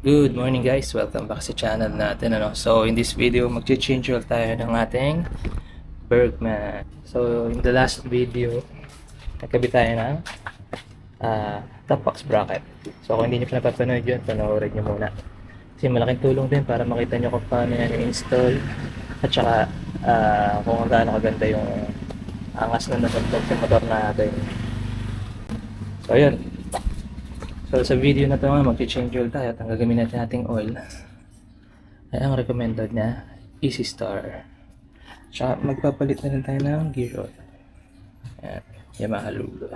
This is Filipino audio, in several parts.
Good morning guys, welcome back sa channel natin So in this video, mag-change oil tayo ng ating Bergman. So in the last video, nagkabit tayo ng top box bracket. So kung hindi nyo pa napapanood yun, panoorin nyo muna. Kasi malaking tulong din para makita nyo kung paano yan i-install. At saka kung gaano kaganda yung angas na nasabog sa motor natin. So yun. So sa video na ito mag-change oil tayo at ang gagamitin natin ating oil ay ang recommended na Easy Star. Tsaka magpapalit na rin tayo ng gear oil. Ayan, Yamaha Lube.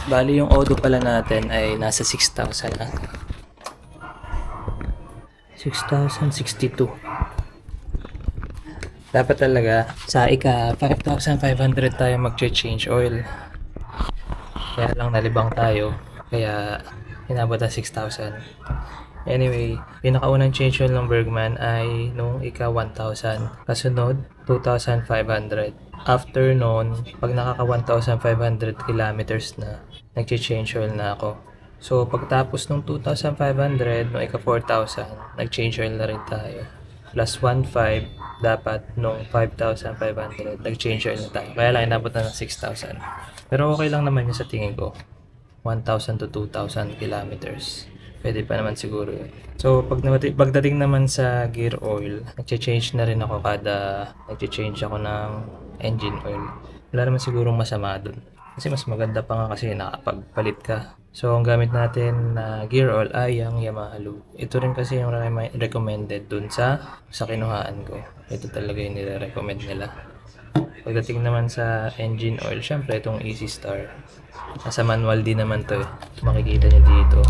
Bali yung odo pala natin ay nasa 6,000 na. 6,062. Dapat talaga sa ika 5,500 tayo mag-change oil. Kaya lang nalibang tayo, kaya inabot na 6,000. Anyway, pinakaunang change oil ng Bergman ay nung ika 1,000. Kasunod, 2,500. After noon, pag nakaka 1,500 kilometers na, nag-change oil na ako. So, pagtapos nung 2,500, nung ika 4,000, nag-change oil na rin tayo. Plus 1,500, dapat nung 5,500, nag-change oil na tayo. Kaya lang inabot na ng 6,000. Pero okay lang naman yun sa tingin ko. 1,000 to 2,000 kilometers. Pwede pa naman siguro yun. So, pagdating naman sa gear oil, nag-change na rin ako nag-change ako ng engine oil. Wala naman sigurong masama dun. Kasi mas maganda pa nga kasi nakapagpalit ka. So, ang gamit natin na gear oil ay ang Yamaha Lube. Ito rin kasi yung recommended dun sa kinuhaan ko. Ito talaga yung nire-recommend nila. Pagdating naman sa engine oil, syempre itong Easy Star. Nasa manual din naman to eh. Makikita nyo dito.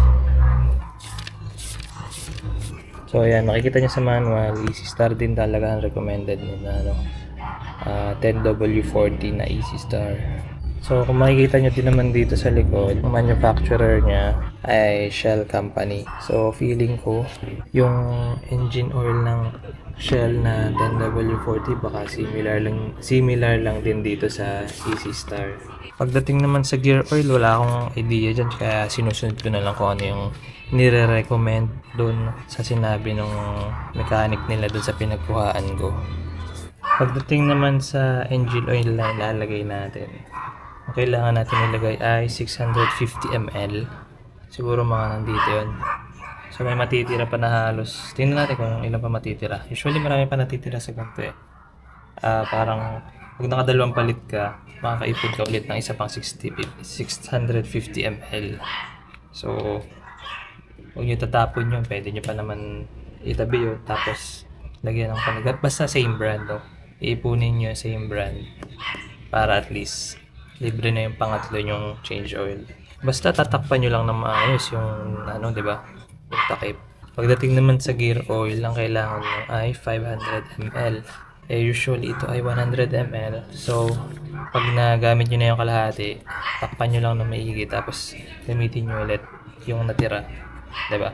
So ayan, makikita nyo sa manual, Easy Star din talaga ang recommended nila. 10W40 na Easy Star. So kung makikita nyo din naman dito sa likod, ang manufacturer niya ay Shell Company. So feeling ko, yung engine oil ng Shell na 10W40 baka similar lang din dito sa Easy Star. Pagdating naman sa gear oil, wala akong idea dyan, kaya sinusunod ko na lang kung ano yung nire-recommend doon sa sinabi ng mechanic nila doon sa pinagkuhaan ko. Pagdating naman sa engine oil na ilalagay natin, ang kailangan natin ilagay ay 650 ml. Siguro mga nandito yun. So may matitira pa na halos. Tingnan natin kung ilan pa matitira. Usually marami pa natitira sa ganito eh. Parang pag nakadalawang palit ka, makakaipon ka ulit ng isa pang 650 ml. So huwag nyo tatapon yun. Pwede nyo pa naman itabi yun. Tapos lagyan ng panigat. Basta same brand. No? Iipunin nyo same brand. Para at least libre na yung pangatlo yung change oil. Basta tatakpan nyo lang na maayos yung di ba? Yung takip. Pagdating naman sa gear oil, ang kailangan nyo ay 500 ml. Usually ito ay 100 ml. So, pag nagamit nyo na yung kalahati, takpan nyo lang na maigi. Tapos, gamitin nyo ulit yung natira. Diba?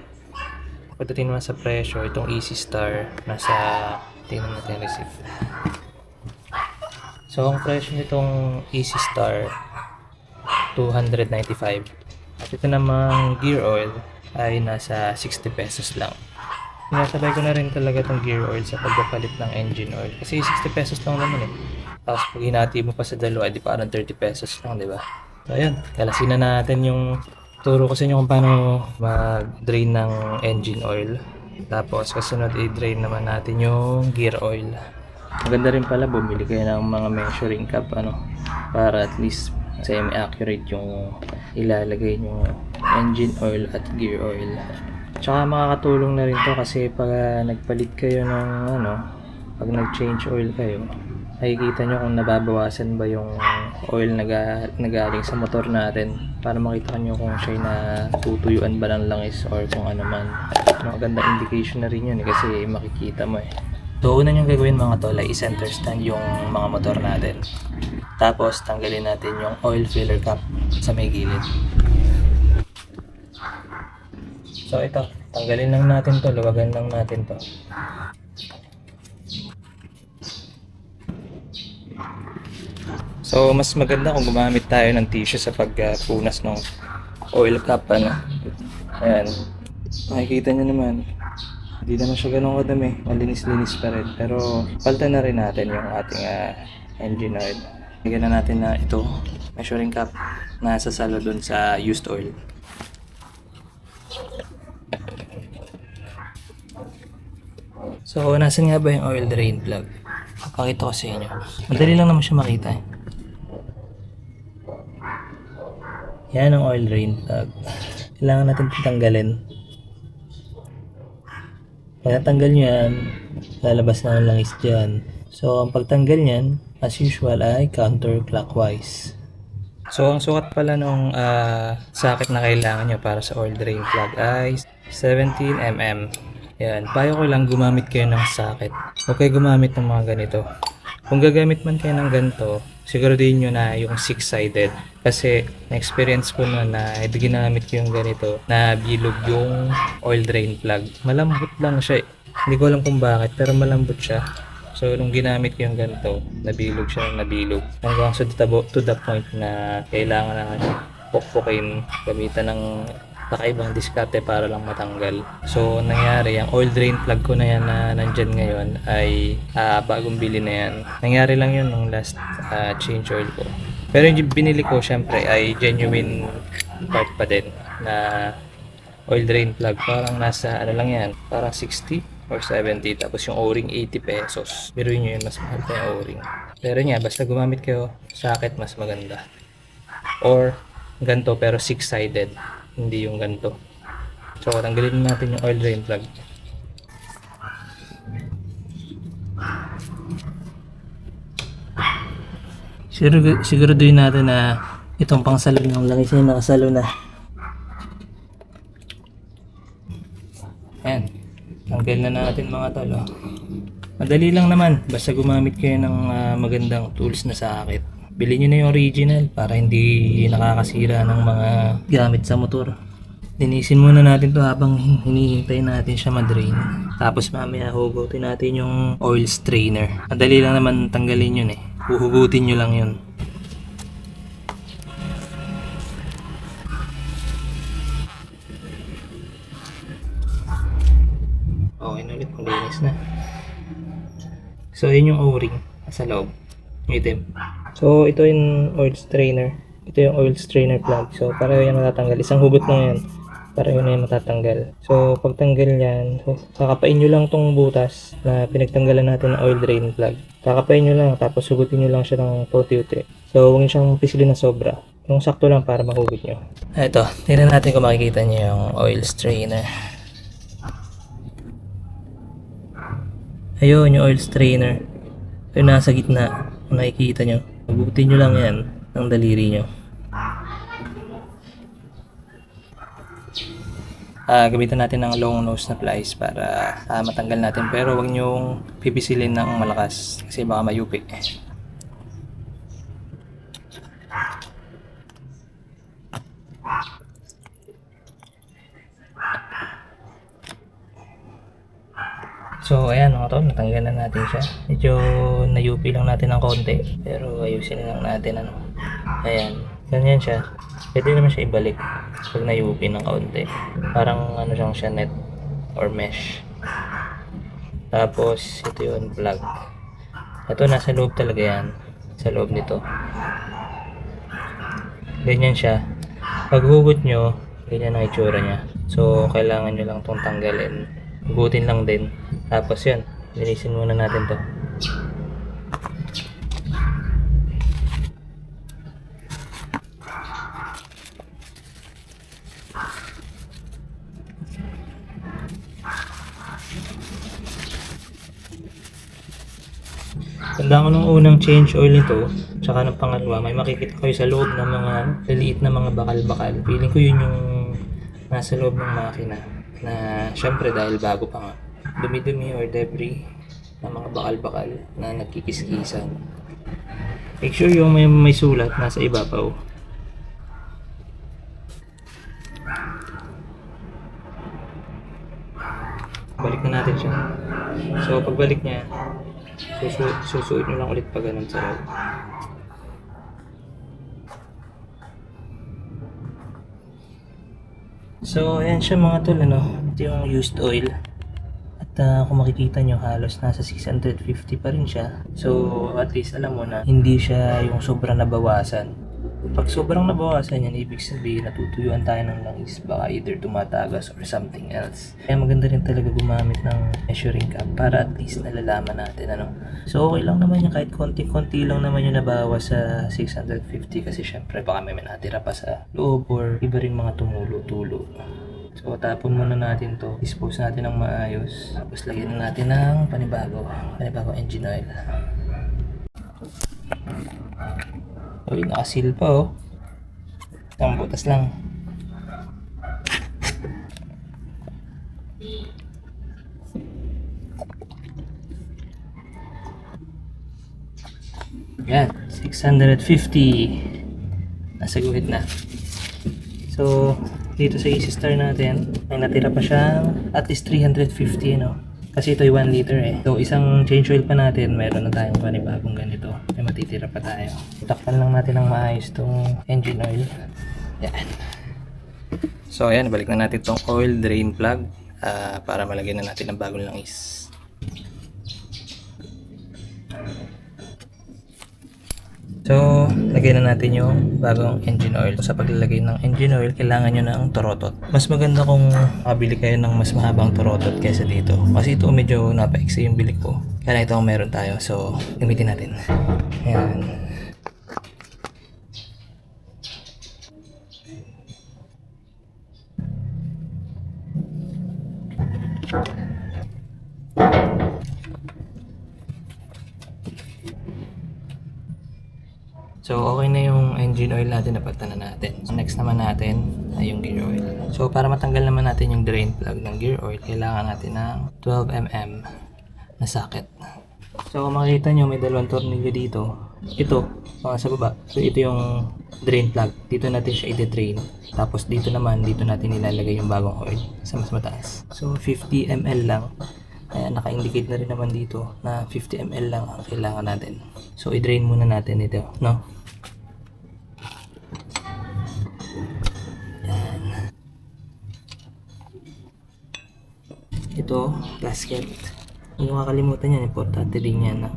Pagdating naman sa presyo, itong Easy Star, tingnan natin yung receipt. So, ang presyo nitong Easy Star, 295. At ito namang gear oil ay nasa 60 pesos lang. Sinasabay ko na rin talaga itong gear oil sa pagpapalit ng engine oil. Kasi 60 pesos lang naman eh. Tapos pag hinati mo pa sa dalawa, di parang 30 pesos lang, di ba? So, ayun. Kalasin na natin yung turo ko sa inyo kung paano mag-drain ng engine oil. Tapos, kasunod i-drain naman natin yung gear oil. Maganda rin pala bumili kayo ng mga measuring cup para at least semi-accurate yung ilalagay yung engine oil at gear oil. Tsaka makakatulong na rin to kasi pag nagpalit kayo ng pag nag-change oil kayo, makikita nyo kung nababawasan ba yung oil na galing sa motor natin para makita nyo kung siya'y natutuyuan ba ng langis or kung ano man. Magandang indication na rin yun kasi makikita mo eh. So, una nyo gagawin mga tol ay i-center stand yung mga motor natin. Tapos, tanggalin natin yung oil filler cap sa may gilid. So, ito. Tanggalin lang natin to. Luwagan lang natin to. So, mas maganda kung gumamit tayo ng tissue sa pagpunas ng oil cap. Ayan. Makikita nyo naman. Hindi naman siya ganun kadami. Malinis-linis pa rin. Pero palitan na rin natin yung ating engine oil. Lagyan na natin na ito. Measuring cup na sasalo dun sa used oil. So, nasan nga ba yung oil drain plug? Papakita ko sa inyo. Madali lang naman siya makita. Yan ang oil drain plug. Kailangan natin tanggalin. Pag natanggal nyo yan, lalabas na ang langis dyan. So, ang pagtanggal niyan, as usual, ay counterclockwise. So, ang sukat pala nung socket na kailangan nyo para sa oil drain plug ay 17mm. Yan. Payo ko lang gumamit kayo ng socket. Huwag kayo gumamit ng mga ganito. Kung gagamit man kayo ng ganito, siguraduhin nyo na yung 6-sided. Kasi na-experience ko na ginamit ko yung ganito na bilog yung oil drain plug. Malambot lang siya eh. Hindi ko alam kung bakit pero malambot siya. So nung ginamit ko yung ganito, nabilog siya ng nabilog. Hanggang to the point na kailangan na pukpukin, gamitan ng kakaibang diskarte para lang matanggal. So nangyari, yung oil drain plug ko na yan na nandyan ngayon ay bagong bili na yan. Nangyari lang yun nung last change oil ko. Pero yung binili ko syempre ay genuine part pa din na oil drain plug. Parang nasa ano lang yan, parang 60 or 70. Tapos yung o-ring 80 pesos. Biruin nyo yun, mas mahal pa yung o-ring. Pero nga, basta gumamit kayo socket, mas maganda. Or ganito pero 6-sided. Hindi yung ganito. So, tanggalin natin yung oil drain plug. Siguraduhin natin na itong pangsalo ng langis niya nakasalo na. Ayan. Tanggal na natin mga tol. Oh. Madali lang naman. Basta gumamit kayo ng magandang tools na socket. Bili nyo na yung original para hindi nakakasira ng mga gamit sa motor. Linisin muna natin to habang hinihintay natin siya ma-drain. Tapos mamaya hugutin natin yung oil strainer. Madali lang naman tanggalin yun eh. Huhugutin nyo lang yun. Okay na ulit, malinis na. So yun yung o-ring sa loob. Itim. So ito yung oil strainer. Ito yung oil strainer plug. So para yan matatanggal. Isang hugot lang yan. Para yun na yung matatanggal. So pagtanggal yan, so, kakapain nyo lang tong butas na pinagtanggalan natin ng oil drain plug. Kakapain nyo lang, tapos hugutin nyo lang siya ng puti-uti. So huwag nyo siyang pisilin na sobra. Yung sakto lang para mahugot nyo. Ito, tingnan natin kung makikita nyo yung oil strainer. Ayun, yung oil strainer. Yung nasa gitna, kung nakikita nyo. Hugutin nyo lang yan ng daliri nyo. Gamitan natin ng long nose na pliers para matanggal natin, pero huwag nyong pipisilin ng malakas kasi baka mayupi. So ayan mga tol, natanggal na natin siya. Medyo nayupi lang natin ng konti, pero ayusin lang natin ano. Ayan, ganyan siya. Pwede naman siya ibalik pag nayupi ng kaunti. Parang ano siya net or mesh. Tapos ito yung plug. Ito nasa loob talaga yan. Sa loob nito. Ganyan siya. Pag hugot nyo, ganyan ang itsura niya. So kailangan nyo lang itong tanggalin. Hugutin lang din. Tapos yun, linisin muna natin to. Tanda ko nung unang change oil nito, tsaka ng pangalawa, may makikita kayo sa loob ng mga liliit na mga bakal-bakal. Feeling ko yun yung nasa loob ng makina. Na syempre dahil bago pa nga, dumi-dumi or debris na mga bakal-bakal na nagkikiskisan. Make sure yung may sulat nasa ibabaw. Balik na natin siya. So pagbalik niya, susuot nyo lang ulit pa ganun sa loob. So, ayan siya mga tol, ano? Ito yung used oil. At kung makikita nyo, halos nasa 650 pa rin siya. So, at least alam mo na, hindi siya yung sobrang nabawasan. Pag sobrang nabawasan yan, ibig sabihin natutuyuan tayo ng langis. Baka either tumatagas or something else. Kaya maganda rin talaga gumamit ng measuring cup para at least nalalaman natin, ano. So, okay lang naman yan. Kahit konti-konti lang naman yung nabawas sa 650 kasi syempre baka may natira pa sa loob or iba rin mga tumulo-tulo. So, tapon muna natin to. Dispose natin ng maayos. Tapos lagyan na natin ng panibago engine oil. Uy, nakasil pa oh. Isang butas lang. Yan, 650. Nasa guhit na. So, dito sa Easy Star natin, may natira pa siyang at least 350, no? Kasi ito ay 1 liter eh. So, isang change oil pa natin, meron na tayong panibagong ganito. May matitira pa tayo. Takpan lang natin ng maayos itong engine oil. Yan. So, ayan, balik na natin itong oil drain plug para malagyan na natin ng bagong langis. So, lagay na natin yung bagong engine oil. Sa paglalagay ng engine oil, kailangan nyo ng torotot. Mas maganda kung makabili kayo ng mas mahabang torotot kaysa dito. Kasi ito medyo napaiksi yung bili ko. Kaya ito ang meron tayo. So, gamitin natin. Ayan. So, okay na yung engine oil natin, napagtan na natin. So, next naman natin ay yung gear oil. So, para matanggal naman natin yung drain plug ng gear oil, kailangan natin ng 12mm na socket. So, kung makikita nyo, may dalawang tornilyo dito. Ito, sa baba. So, ito yung drain plug. Dito natin siya i-drain. Tapos, dito naman, dito natin ilalagay yung bagong oil sa mas mataas. So, 50ml lang. Ayan, naka-indicate na rin naman dito na 50ml lang ang kailangan natin. So, i-drain muna natin ito, no? Ayan. Ito, gasket. Hindi makakalimutan yan, importante din yan, no?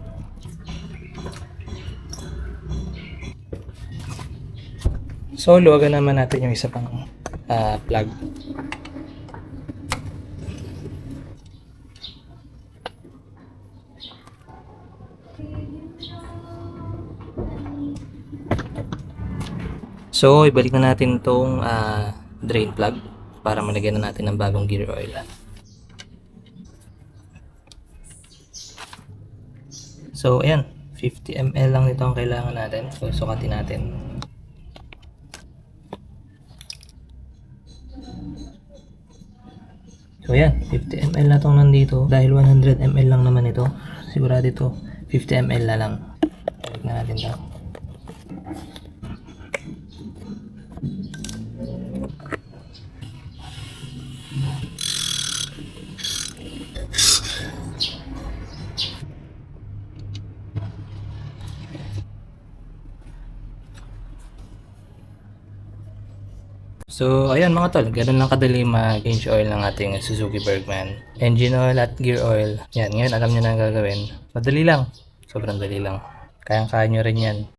So, luwagan naman natin yung isa pang plug. So, ibalik na natin itong drain plug para malagyan na natin ng bagong gear oil. So, ayan. 50ml lang nito ang kailangan natin. So, sukatin natin. So, ayan. 50ml na itong nandito. Dahil 100ml lang naman ito. Sigurado ito. 50ml na lang. Balik na natin ito. So, ayan mga tol, ganun lang kadali mag-change oil ng ating Suzuki Bergman. Engine oil at gear oil. Yan, ngayon alam nyo na ang gagawin. Madali lang. Sobrang dali lang. Kayang-kaya nyo rin yan.